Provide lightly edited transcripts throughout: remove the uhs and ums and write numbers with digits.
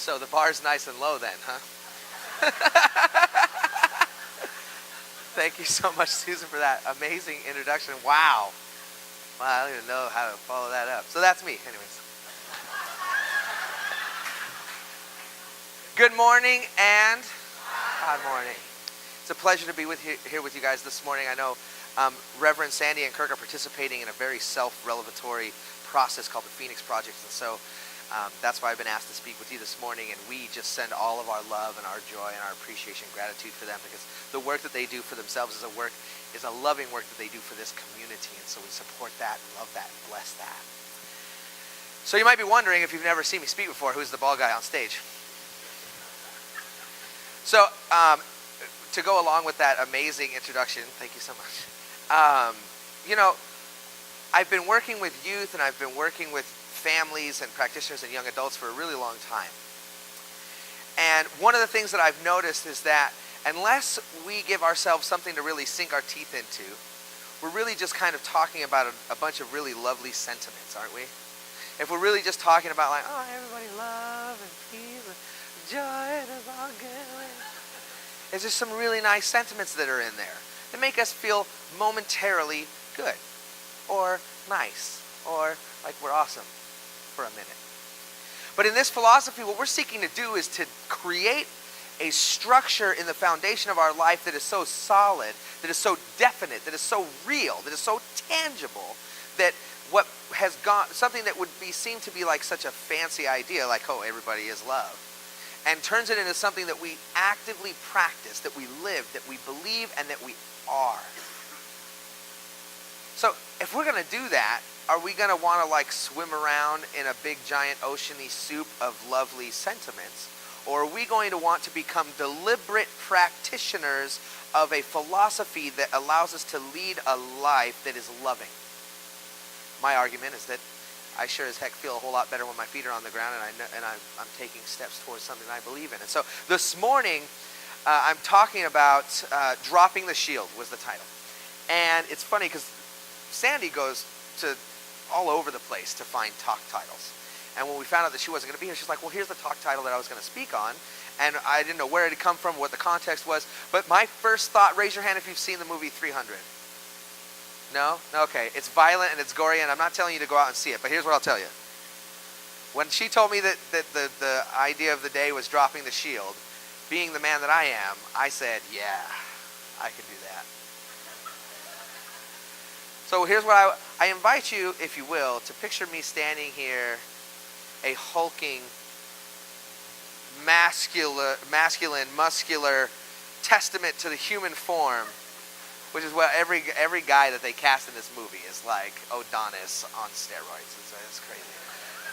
So the bar's nice and low then, huh? Thank you so much, Susan, for that amazing introduction. Wow. I don't even know how to follow that up. So that's me, anyways. Good morning and good morning. It's a pleasure to be here with you guys this morning. I know Reverend Sandy and Kirk are participating in a very self-revelatory process called the Phoenix Project, and so that's why I've been asked to speak with you this morning, and we just send all of our love and our joy and our appreciation and gratitude for them, because the work that they do for themselves is a loving work that they do for this community, and so we support that, love that, bless that. So you might be wondering, if you've never seen me speak before, who's the bald guy on stage? So to go along with that amazing introduction, thank you so much. I've been working with youth, and I've been working with families and practitioners and young adults for a really long time. And one of the things that I've noticed is that unless we give ourselves something to really sink our teeth into, we're really just kind of talking about a bunch of really lovely sentiments, aren't we? If we're really just talking about like, oh, everybody love and peace and joy, and it's all good. There's just some really nice sentiments that are in there that make us feel momentarily good or nice or like we're awesome for a minute. But in this philosophy, what we're seeking to do is to create a structure in the foundation of our life that is so solid, that is so definite, that is so real, that is so tangible, that what has gone, something that would seem to be like such a fancy idea, like, oh, everybody is love, and turns it into something that we actively practice, that we live, that we believe, and that we are. So if we're going to do that, are we going to want to like swim around in a big giant oceany soup of lovely sentiments? Or are we going to want to become deliberate practitioners of a philosophy that allows us to lead a life that is loving? My argument is that I sure as heck feel a whole lot better when my feet are on the ground, and I'm taking steps towards something I believe in. And so this morning, I'm talking about Dropping the Shield was the title. And it's funny because Sandy goes to all over the place to find talk titles. And when we found out that she wasn't going to be here, she's like, well, here's the talk title that I was going to speak on. And I didn't know where it had come from, what the context was. But my first thought, raise your hand if you've seen the movie 300. No? Okay. It's violent and it's gory, and I'm not telling you to go out and see it. But here's what I'll tell you. When she told me that the idea of the day was dropping the shield, being the man that I am, I said, yeah, I can do that. So here's what I invite you, if you will, to picture me standing here, a hulking, masculine, muscular testament to the human form, which is what every guy that they cast in this movie is like Adonis on steroids. It's crazy.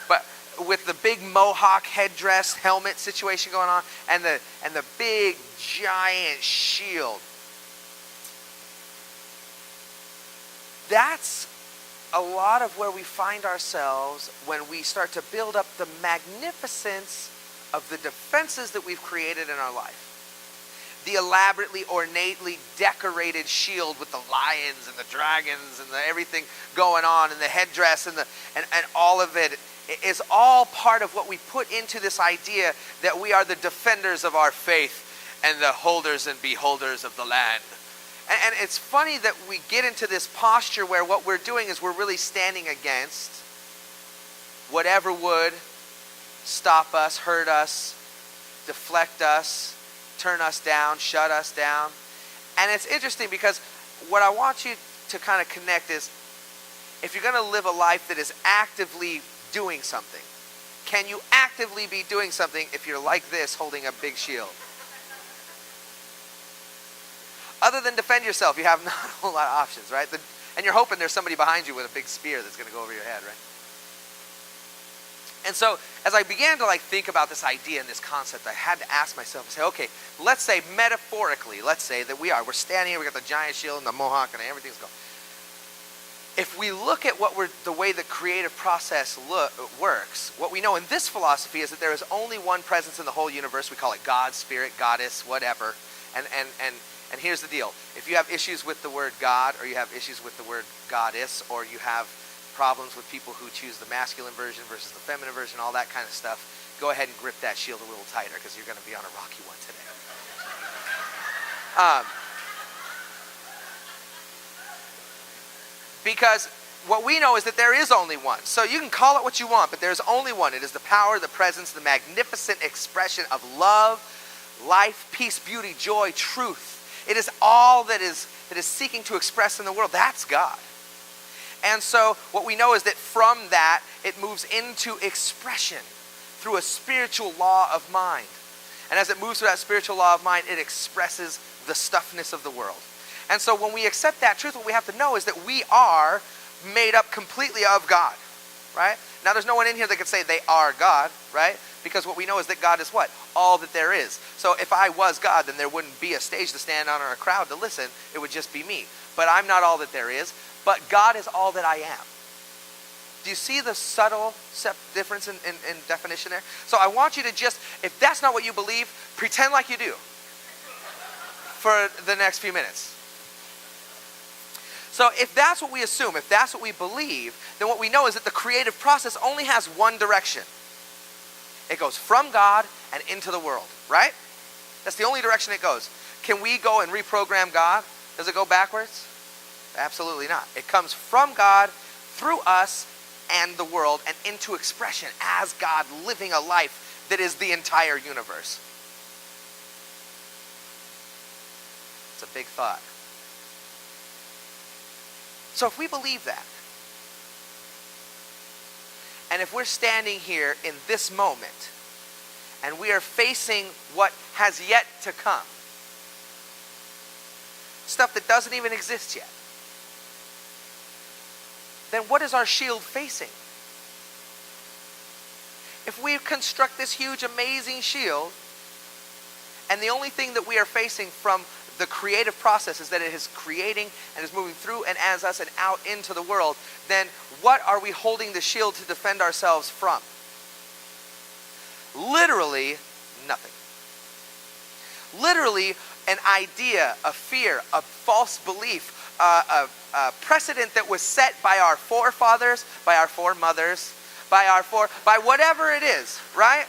But with the big mohawk headdress, helmet situation going on, and the big giant shield. That's a lot of where we find ourselves when we start to build up the magnificence of the defenses that we've created in our life. The elaborately, ornately decorated shield with the lions and the dragons and everything going on, and the headdress and all of it is all part of what we put into this idea that we are the defenders of our faith and the holders and beholders of the land. And it's funny that we get into this posture where what we're doing is we're really standing against whatever would stop us, hurt us, deflect us, turn us down, shut us down. And it's interesting because what I want you to kind of connect is, if you're going to live a life that is actively doing something, can you actively be doing something if you're like this holding a big shield? Other than defend yourself, you have not a whole lot of options, right? And you're hoping there's somebody behind you with a big spear that's going to go over your head, right? And so as I began to think about this idea and this concept, I had to ask myself and say, okay, let's say metaphorically, let's say that we're standing here, we got the giant shield and the mohawk and everything's going. If we look at the way the creative process works, what we know in this philosophy is that there is only one presence in the whole universe. We call it God, Spirit, Goddess, whatever. And here's the deal. If you have issues with the word God, or you have issues with the word goddess, or you have problems with people who choose the masculine version versus the feminine version, all that kind of stuff, go ahead and grip that shield a little tighter because you're going to be on a rocky one today. Because what we know is that there is only one. So you can call it what you want, but there's only one. It is the power, the presence, the magnificent expression of love, life, peace, beauty, joy, truth. It is all that is seeking to express in the world. That's God. And so what we know is that from that, it moves into expression through a spiritual law of mind. And as it moves through that spiritual law of mind, it expresses the stuffness of the world. And so when we accept that truth, what we have to know is that we are made up completely of God, right? Now there's no one in here that can say they are God, right? Because what we know is that God is what? All that there is. So if I was God, then there wouldn't be a stage to stand on or a crowd to listen. It would just be me. But I'm not all that there is. But God is all that I am. Do you see the subtle difference in definition there? So I want you to just, if that's not what you believe, pretend like you do for the next few minutes. So if that's what we assume, if that's what we believe, then what we know is that the creative process only has one direction. It goes from God and into the world, right? That's the only direction it goes. Can we go and reprogram God? Does it go backwards? Absolutely not. It comes from God, through us, and the world, and into expression as God living a life that is the entire universe. It's a big thought. So if we believe that, and if we're standing here in this moment, and we are facing what has yet to come, stuff that doesn't even exist yet, then what is our shield facing? If we construct this huge, amazing shield, and the only thing that we are facing from the creative process is that it is creating and is moving through and as us and out into the world, then what are we holding the shield to defend ourselves from? Literally nothing. Literally an idea, a fear, a false belief, a precedent that was set by our forefathers, by our foremothers, by whatever it is, right?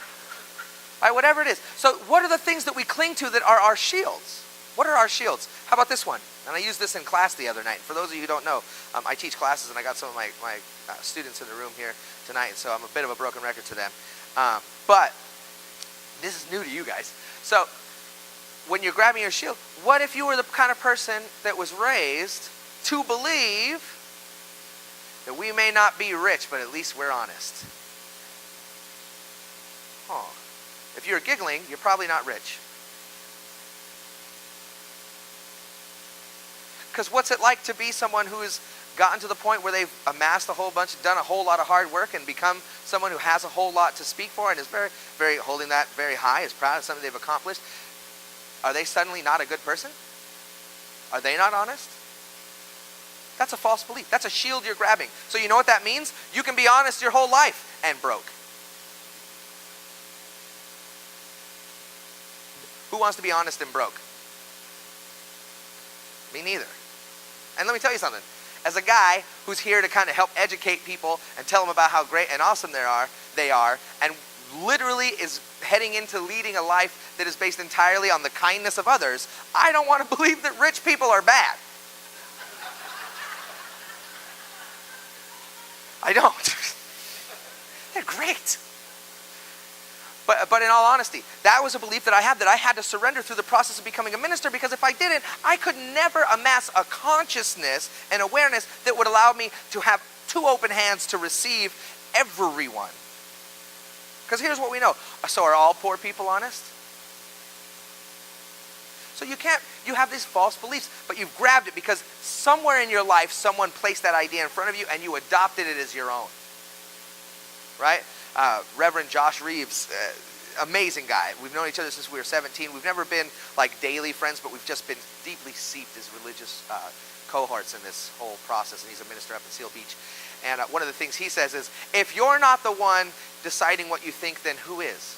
By whatever it is. So what are the things that we cling to that are our shields? What are our shields? How about this one? And I used this in class the other night. For those of you who don't know, I teach classes, and I got some of my students in the room here tonight, and so I'm a bit of a broken record to them. But this is new to you guys. So when you're grabbing your shield, what if you were the kind of person that was raised to believe that we may not be rich, but at least we're honest? Oh. If you're giggling, you're probably not rich. Because what's it like to be someone who's gotten to the point where they've amassed a whole bunch, done a whole lot of hard work, and become someone who has a whole lot to speak for and is very, very holding that very high, is proud of something they've accomplished? Are they suddenly not a good person? Are they not honest? That's a false belief. That's a shield you're grabbing. So you know what that means? You can be honest your whole life and broke. Who wants to be honest and broke? Me neither. And let me tell you something. As a guy who's here to kind of help educate people and tell them about how great and awesome they are, and literally is heading into leading a life that is based entirely on the kindness of others, I don't want to believe that rich people are bad. I don't. They're great. But in all honesty, that was a belief that I had to surrender through the process of becoming a minister, because if I didn't, I could never amass a consciousness and awareness that would allow me to have two open hands to receive everyone. Because here's what we know. So are all poor people honest? So you have these false beliefs, but you've grabbed it because somewhere in your life, someone placed that idea in front of you and you adopted it as your own. Right? Reverend Josh Reeves, amazing guy. We've known each other since we were 17. We've never been like daily friends, but we've just been deeply seeped as religious cohorts in this whole process. And he's a minister up in Seal Beach. And one of the things he says is, if you're not the one deciding what you think, then who is?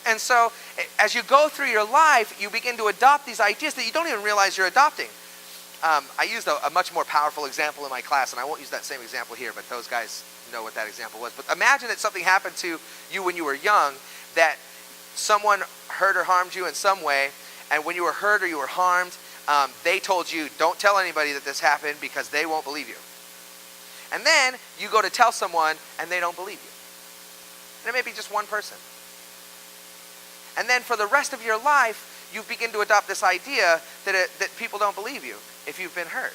And so as you go through your life, you begin to adopt these ideas that you don't even realize you're adopting. I used a much more powerful example in my class, and I won't use that same example here, but those guys know what that example was. But imagine that something happened to you when you were young, that someone hurt or harmed you in some way, and when you were hurt or you were harmed, they told you, don't tell anybody that this happened because they won't believe you. And then you go to tell someone and they don't believe you. And it may be just one person. And then for the rest of your life, you begin to adopt this idea that people don't believe you if you've been hurt.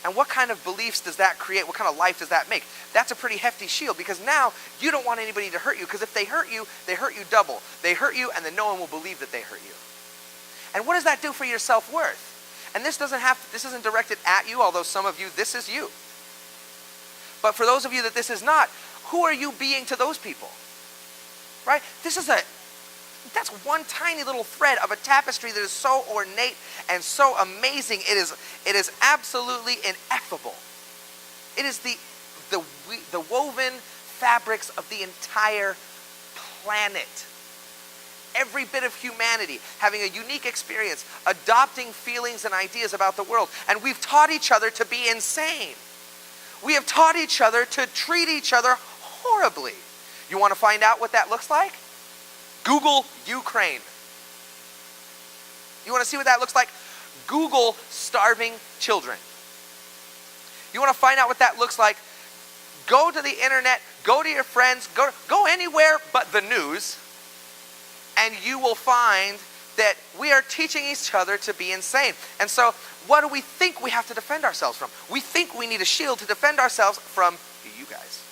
And what kind of beliefs does that create? What kind of life does that make? That's a pretty hefty shield, because now you don't want anybody to hurt you, because if they hurt you double. They hurt you, and then no one will believe that they hurt you. And what does that do for your self-worth? And this isn't directed at you, although some of you, this is you. But for those of you that this is not, who are you being to those people? Right? That's one tiny little thread of a tapestry that is so ornate and so amazing. It is absolutely ineffable. It is the woven fabrics of the entire planet. Every bit of humanity having a unique experience, adopting feelings and ideas about the world. And we've taught each other to be insane. We have taught each other to treat each other horribly. You want to find out what that looks like? Google Ukraine. You want to see what that looks like? Google starving children. You want to find out what that looks like? Go to the internet, go to your friends, go anywhere but the news, and you will find that we are teaching each other to be insane. And so what do we think we have to defend ourselves from? We think we need a shield to defend ourselves from you guys.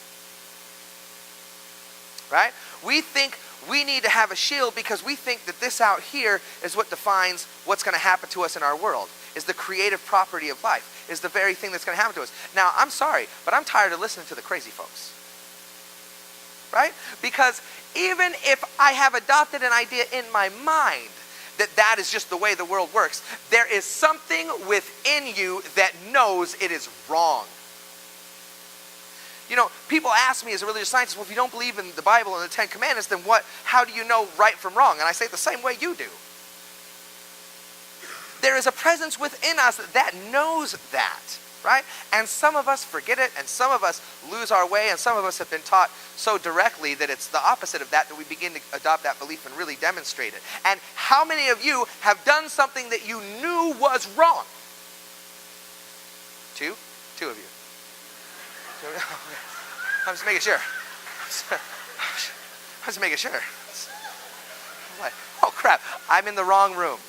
Right? We think we need to have a shield because we think that this out here is what defines what's going to happen to us in our world, is the creative property of life, is the very thing that's going to happen to us. Now, I'm sorry, but I'm tired of listening to the crazy folks. Right? Because even if I have adopted an idea in my mind that is just the way the world works, there is something within you that knows it is wrong. You know, people ask me as a religious scientist, well, if you don't believe in the Bible and the Ten Commandments, then how do you know right from wrong? And I say it the same way you do. There is a presence within us that knows that, right? And some of us forget it, and some of us lose our way, and some of us have been taught so directly that it's the opposite of that we begin to adopt that belief and really demonstrate it. And how many of you have done something that you knew was wrong? Two? Two of you. I'm just making sure. I'm just making sure. Like, oh crap, I'm in the wrong room.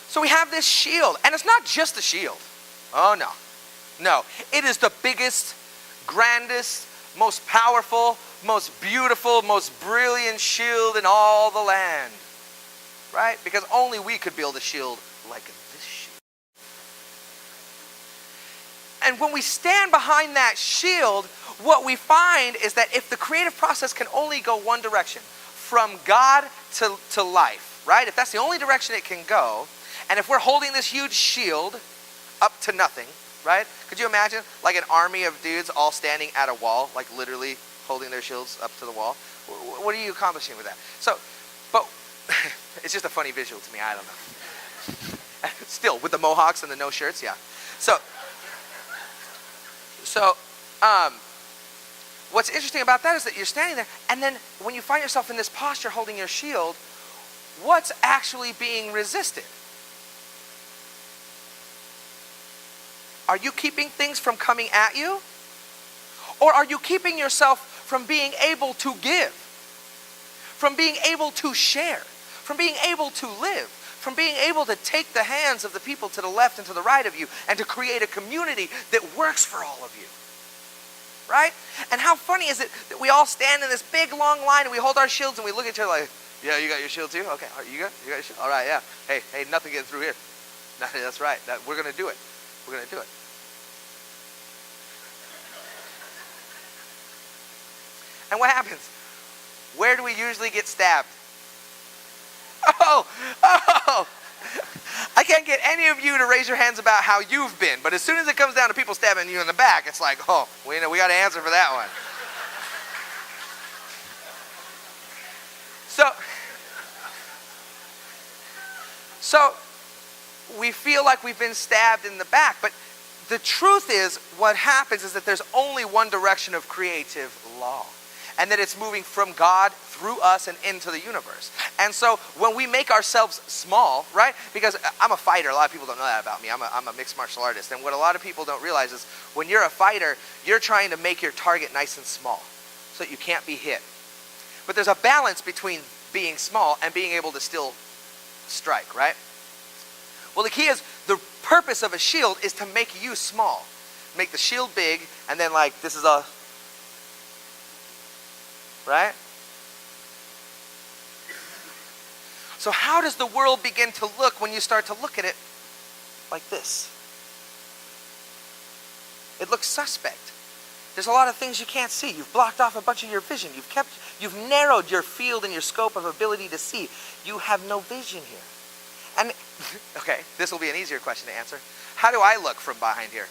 So we have this shield, and it's not just a shield. Oh no. No, it is the biggest, grandest, most powerful, most beautiful, most brilliant shield in all the land. Right? Because only we could build a shield like this shield. And when we stand behind that shield, what we find is that if the creative process can only go one direction, from God to life, right? If that's the only direction it can go, and if we're holding this huge shield up to nothing, right? Could you imagine like an army of dudes all standing at a wall, like literally holding their shields up to the wall? What are you accomplishing with that? So, but it's just a funny visual to me, I don't know. Still, with the mohawks and the no shirts, yeah. So, what's interesting about that is that you're standing there, and then when you find yourself in this posture holding your shield, what's actually being resisted? Are you keeping things from coming at you? Or are you keeping yourself from being able to give? From being able to share? From being able to live? From being able to take the hands of the people to the left and to the right of you and to create a community that works for all of you? Right? And how funny is it that we all stand in this big long line and we hold our shields and we look at each other like, yeah, you got your shield too? Okay, you good? You got your shield? All right, yeah. Hey, nothing getting through here. That's right. We're going to do it. We're going to do it. And what happens? Where do we usually get stabbed? Oh! I can't get any of you to raise your hands about how you've been, but as soon as it comes down to people stabbing you in the back, it's like, oh, we got to answer for that one. So we feel like we've been stabbed in the back, but the truth is, what happens is that there's only one direction of creative law, and that it's moving from God through us and into the universe. And so when we make ourselves small, right? Because I'm a fighter. A lot of people don't know that about me. I'm a mixed martial artist. And what a lot of people don't realize is when you're a fighter, you're trying to make your target nice and small so that you can't be hit. But there's a balance between being small and being able to still strike, right? Well, the key is the purpose of a shield is to make you small. Make the shield big, and then like this is a, right? So how does the world begin to look when you start to look at it like this? It looks suspect. There's a lot of things you can't see. You've blocked off a bunch of your vision. You've narrowed your field and your scope of ability to see. You have no vision here. And, okay, this will be an easier question to answer. How do I look from behind here?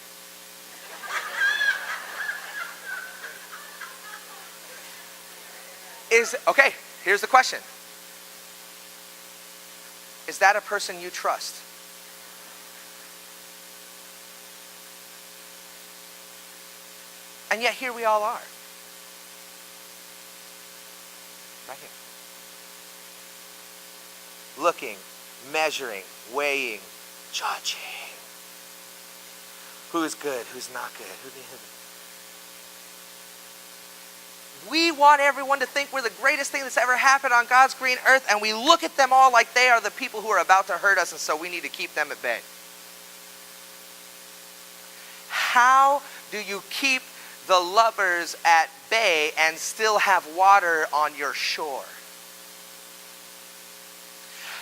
Okay, here's the question. Is that a person you trust? And yet here we all are. Right here. Looking, measuring, weighing, judging. Who's good, who's not good, We want everyone to think we're the greatest thing that's ever happened on God's green earth, and we look at them all like they are the people who are about to hurt us, and so we need to keep them at bay. How do you keep the lovers at bay and still have water on your shore?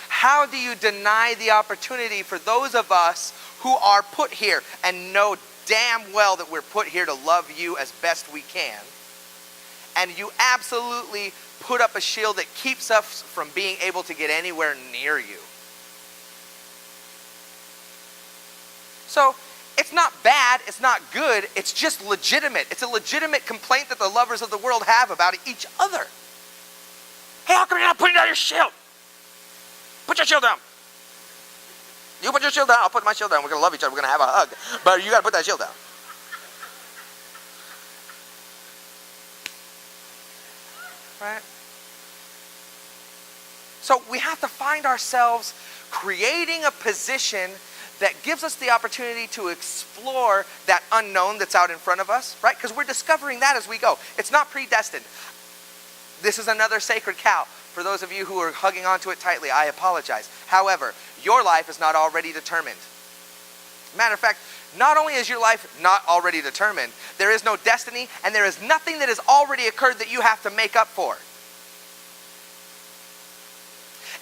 How do you deny the opportunity for those of us who are put here and know damn well that we're put here to love you as best we can, and you absolutely put up a shield that keeps us from being able to get anywhere near you? So it's not bad, it's not good, it's just legitimate. It's a legitimate complaint that the lovers of the world have about each other. Hey, how come you're not putting down your shield? Put your shield down. You put your shield down, I'll put my shield down. We're going to love each other, we're going to have a hug. But you got to put that shield down. Right? So we have to find ourselves creating a position that gives us the opportunity to explore that unknown that's out in front of us, right? Because we're discovering that as we go. It's not predestined. This is another sacred cow. For those of you who are hugging onto it tightly, I apologize. However, your life is not already determined. Matter of fact, not only is your life not already determined, there is no destiny, and there is nothing that has already occurred that you have to make up for.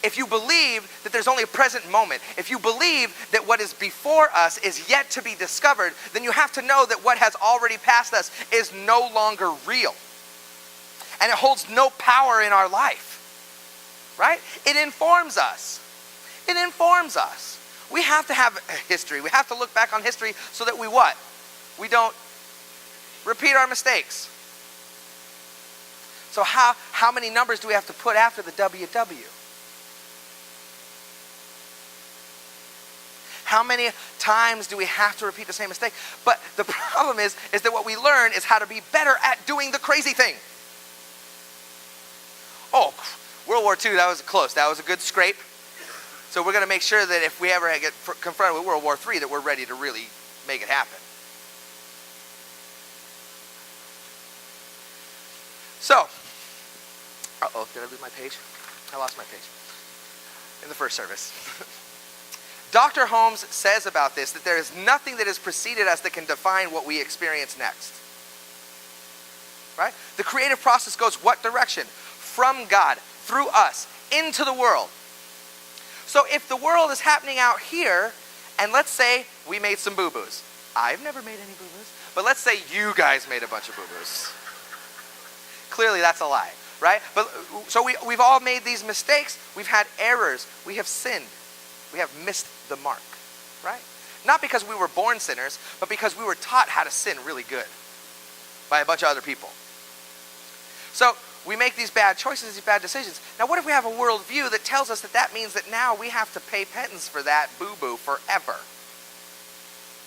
If you believe that there's only a present moment, if you believe that what is before us is yet to be discovered, then you have to know that what has already passed us is no longer real. And it holds no power in our life. Right? It informs us. It informs us. We have to have a history. We have to look back on history so that we what? We don't repeat our mistakes. So how many numbers do we have to put after the WW? How many times do we have to repeat the same mistake? But the problem is that what we learn is how to be better at doing the crazy thing. Oh, World War II, that was close. That was a good scrape. So we're going to make sure that if we ever get confronted with World War III, that we're ready to really make it happen. So, did I lose my page? I lost my page in the first service. Dr. Holmes says about this that there is nothing that has preceded us that can define what we experience next. Right? The creative process goes what direction? From God, through us, into the world. So if the world is happening out here, and let's say we made some boo-boos. I've never made any boo-boos. But let's say you guys made a bunch of boo-boos. Clearly that's a lie, right? But so we've all made these mistakes. We've had errors. We have sinned. We have missed the mark, right? Not because we were born sinners, but because we were taught how to sin really good by a bunch of other people. So we make these bad choices, these bad decisions. Now what if we have a worldview that tells us that that means that now we have to pay penance for that boo-boo forever?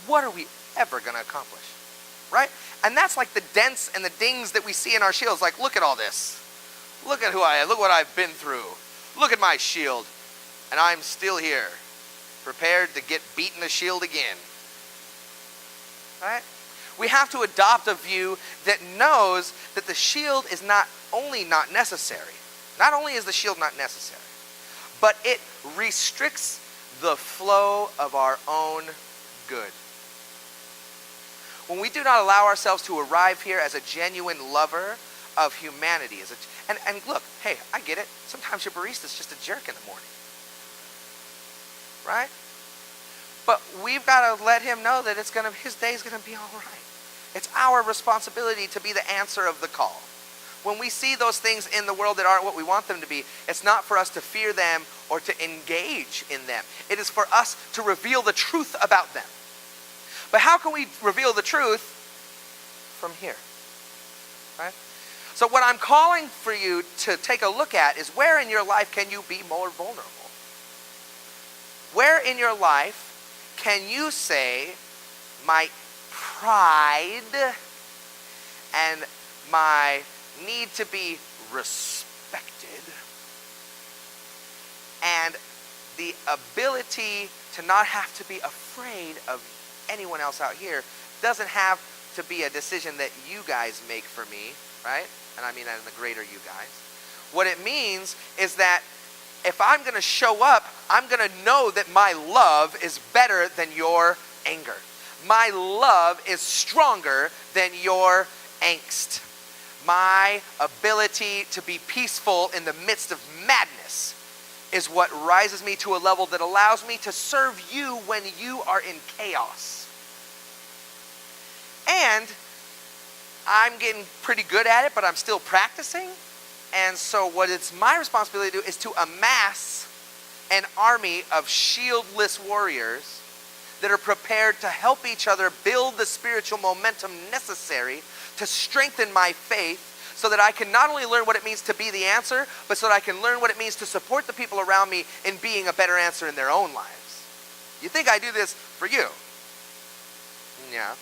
What are we ever going to accomplish? Right? And that's like the dents and the dings that we see in our shields. Like, look at all this. Look at who I am. Look what I've been through. Look at my shield. And I'm still here, prepared to get beaten the shield again. Right? We have to adopt a view that knows that the shield is not only not necessary. Not only is the shield not necessary, but it restricts the flow of our own good. When we do not allow ourselves to arrive here as a genuine lover of humanity, and look, hey, I get it. Sometimes your barista's just a jerk in the morning. Right? But we've got to let him know that his day's going to be all right. It's our responsibility to be the answer of the call. When we see those things in the world that aren't what we want them to be, it's not for us to fear them or to engage in them. It is for us to reveal the truth about them. But how can we reveal the truth from here? Right? So what I'm calling for you to take a look at is, where in your life can you be more vulnerable? Where in your life can you say, my pride and my need to be respected and the ability to not have to be afraid of anyone else out here doesn't have to be a decision that you guys make for me, right? And I mean that in the greater you guys. What it means is that if I'm going to show up, I'm going to know that my love is better than your anger. My love is stronger than your angst. My ability to be peaceful in the midst of madness is what rises me to a level that allows me to serve you when you are in chaos. And I'm getting pretty good at it, but I'm still practicing. And so what it's my responsibility to do is to amass an army of shieldless warriors that are prepared to help each other build the spiritual momentum necessary to strengthen my faith, so that I can not only learn what it means to be the answer, but so that I can learn what it means to support the people around me in being a better answer in their own lives. You think I do this for you? Yeah.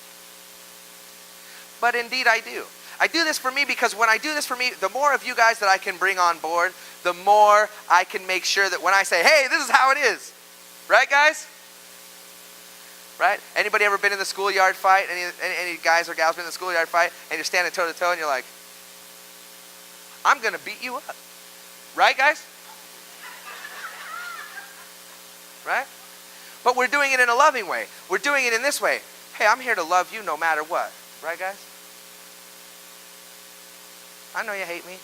But indeed I do. I do this for me because when I do this for me, the more of you guys that I can bring on board, the more I can make sure that when I say, hey, this is how it is. Right, guys? Right? Anybody ever been in the schoolyard fight? Any guys or gals been in the schoolyard fight and you're standing toe to toe and you're like, I'm going to beat you up. Right, guys? Right? But we're doing it in a loving way. We're doing it in this way. Hey, I'm here to love you no matter what. Right, guys? I know you hate me.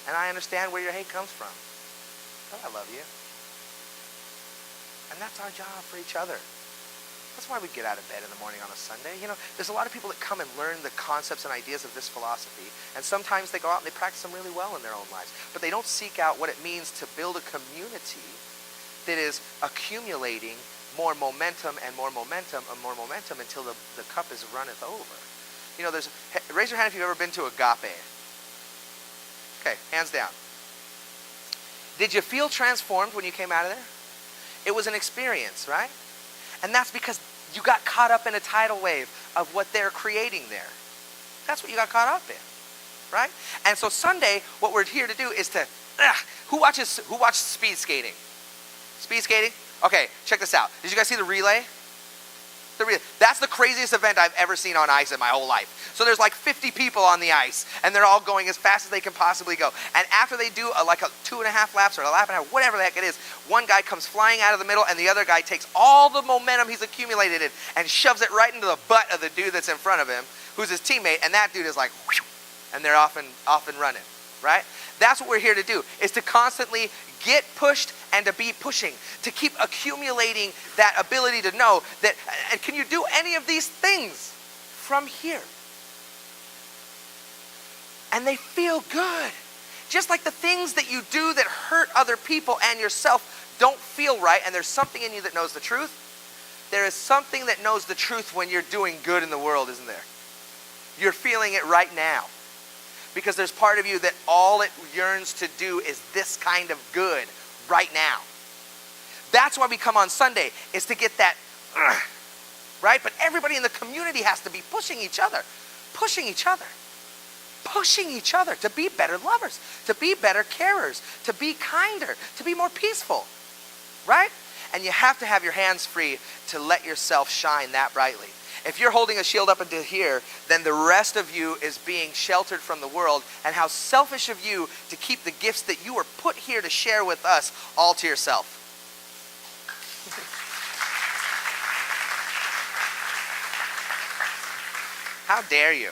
And I understand where your hate comes from. But I love you. And that's our job for each other. That's why we get out of bed in the morning on a Sunday. You know, there's a lot of people that come and learn the concepts and ideas of this philosophy. And sometimes they go out and they practice them really well in their own lives. But they don't seek out what it means to build a community that is accumulating more momentum and more momentum and more momentum until the cup is runneth over. You know, raise your hand if you've ever been to Agape. Okay, hands down. Did you feel transformed when you came out of there? It was an experience, right? And that's because you got caught up in a tidal wave of what they're creating there. That's what you got caught up in, right? And so Sunday, what we're here to do is to, who watches speed skating? Speed skating? Okay, check this out. Did you guys see the relay? That's the craziest event I've ever seen on ice in my whole life. So there's like 50 people on the ice, and they're all going as fast as they can possibly go. And after they do like a 2.5 laps or a lap and a half, whatever the heck it is, one guy comes flying out of the middle, and the other guy takes all the momentum he's accumulated in and shoves it right into the butt of the dude that's in front of him, who's his teammate, and that dude is like, whew, and they're off and running, right? That's what we're here to do, is to constantly get pushed and to be pushing, to keep accumulating that ability to know that, and can you do any of these things from here? And they feel good. Just like the things that you do that hurt other people and yourself don't feel right, and there's something in you that knows the truth. There is something that knows the truth when you're doing good in the world, isn't there? You're feeling it right now. Because there's part of you that all it yearns to do is this kind of good right now. That's why we come on Sunday, is to get that, right? But everybody in the community has to be pushing each other to be better lovers, to be better carers, to be kinder, to be more peaceful, right? And you have to have your hands free to let yourself shine that brightly. If you're holding a shield up into here, then the rest of you is being sheltered from the world. And how selfish of you to keep the gifts that you were put here to share with us all to yourself. How dare you?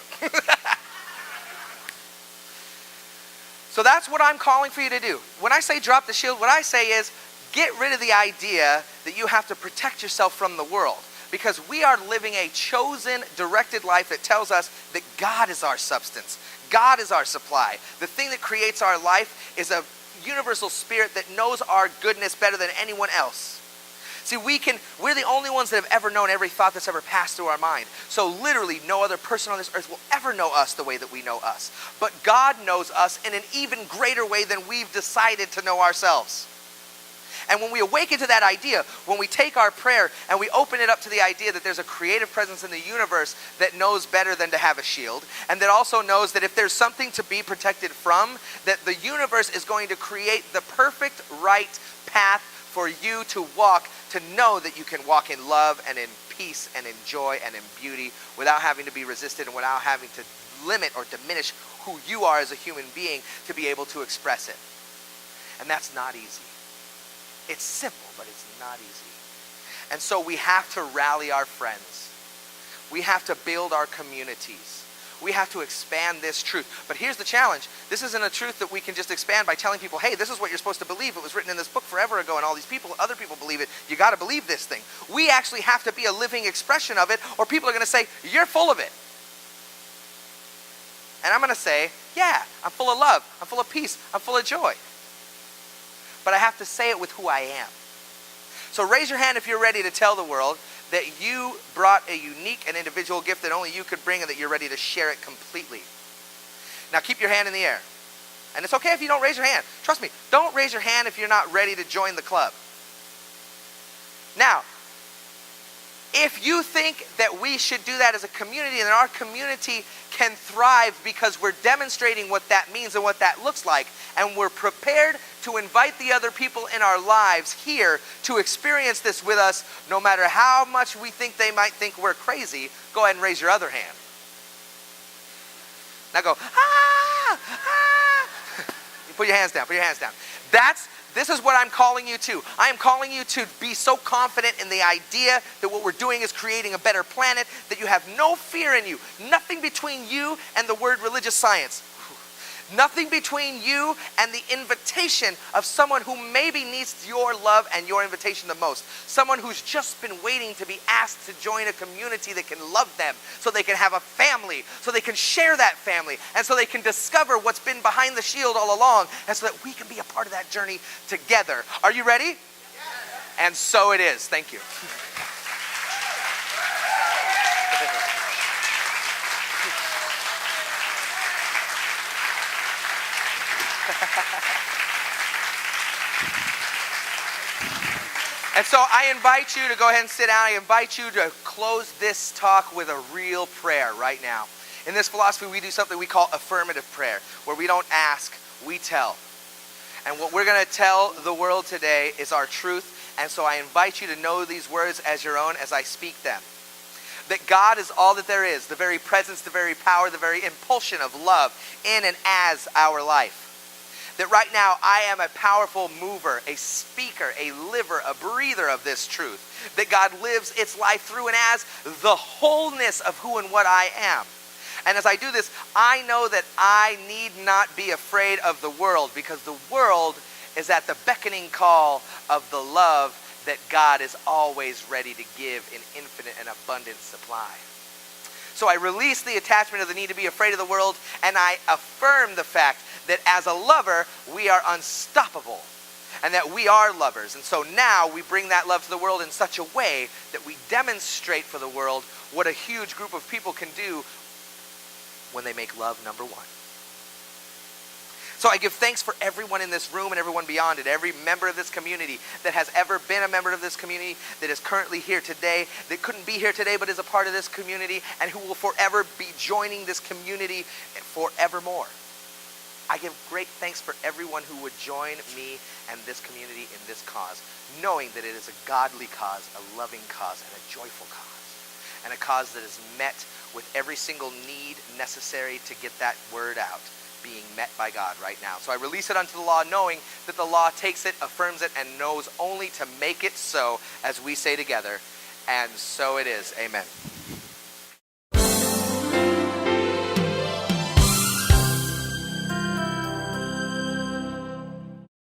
So that's what I'm calling for you to do. When I say drop the shield, what I say is get rid of the idea that you have to protect yourself from the world. Because we are living a chosen, directed life that tells us that God is our substance. God is our supply. The thing that creates our life is a universal spirit that knows our goodness better than anyone else. See, we're the only ones that have ever known every thought that's ever passed through our mind. So literally no other person on this earth will ever know us the way that we know us. But God knows us in an even greater way than we've decided to know ourselves. And when we awaken to that idea, when we take our prayer and we open it up to the idea that there's a creative presence in the universe that knows better than to have a shield, and that also knows that if there's something to be protected from, that the universe is going to create the perfect right path for you to walk, to know that you can walk in love and in peace and in joy and in beauty without having to be resisted and without having to limit or diminish who you are as a human being to be able to express it. And that's not easy. It's simple, but it's not easy. And so we have to rally our friends. We have to build our communities. We have to expand this truth. But here's the challenge. This isn't a truth that we can just expand by telling people, hey, this is what you're supposed to believe. It was written in this book forever ago, and all these people, other people believe it. You got to believe this thing. We actually have to be a living expression of it, or people are going to say, you're full of it. And I'm going to say, yeah, I'm full of love. I'm full of peace. I'm full of joy. But I have to say it with who I am. So raise your hand if you're ready to tell the world that you brought a unique and individual gift that only you could bring and that you're ready to share it completely. Now keep your hand in the air. And it's okay if you don't raise your hand. Trust me, don't raise your hand if you're not ready to join the club. Now, if you think that we should do that as a community and that our community can thrive because we're demonstrating what that means and what that looks like, and we're prepared to invite the other people in our lives here to experience this with us, no matter how much we think they might think we're crazy, go ahead and raise your other hand. Now go, ah, ah. Put your hands down, put your hands down. This is what I'm calling you to. I am calling you to be so confident in the idea that what we're doing is creating a better planet, that you have no fear in you. Nothing between you and the word religious science. Nothing between you and the invitation of someone who maybe needs your love and your invitation the most. Someone who's just been waiting to be asked to join a community that can love them, so they can have a family, so they can share that family, and so they can discover what's been behind the shield all along, and so that we can be a part of that journey together. Are you ready? Yes. And so it is. Thank you. And so I invite you to go ahead and sit down. I invite you to close this talk with a real prayer right now. In this philosophy, we do something we call affirmative prayer, where we don't ask, we tell. And what we're going to tell the world today is our truth. And so I invite you to know these words as your own as I speak them. That God is all that there is, the very presence, the very power, the very impulsion of love in and as our life. That right now I am a powerful mover, a speaker, a liver, a breather of this truth. That God lives its life through and as the wholeness of who and what I am. And as I do this, I know that I need not be afraid of the world, because the world is at the beckoning call of the love that God is always ready to give in infinite and abundant supply. So I release the attachment of the need to be afraid of the world, and I affirm the fact that as a lover, we are unstoppable, and that we are lovers. And so now we bring that love to the world in such a way that we demonstrate for the world what a huge group of people can do when they make love number one. So I give thanks for everyone in this room and everyone beyond it, every member of this community that has ever been a member of this community, that is currently here today, that couldn't be here today but is a part of this community, and who will forever be joining this community forevermore. I give great thanks for everyone who would join me and this community in this cause, knowing that it is a godly cause, a loving cause, and a joyful cause, and a cause that is met with every single need necessary to get that word out being met by God right now. So I release it unto the law, knowing that the law takes it, affirms it, and knows only to make it so, as we say together, and so it is. Amen.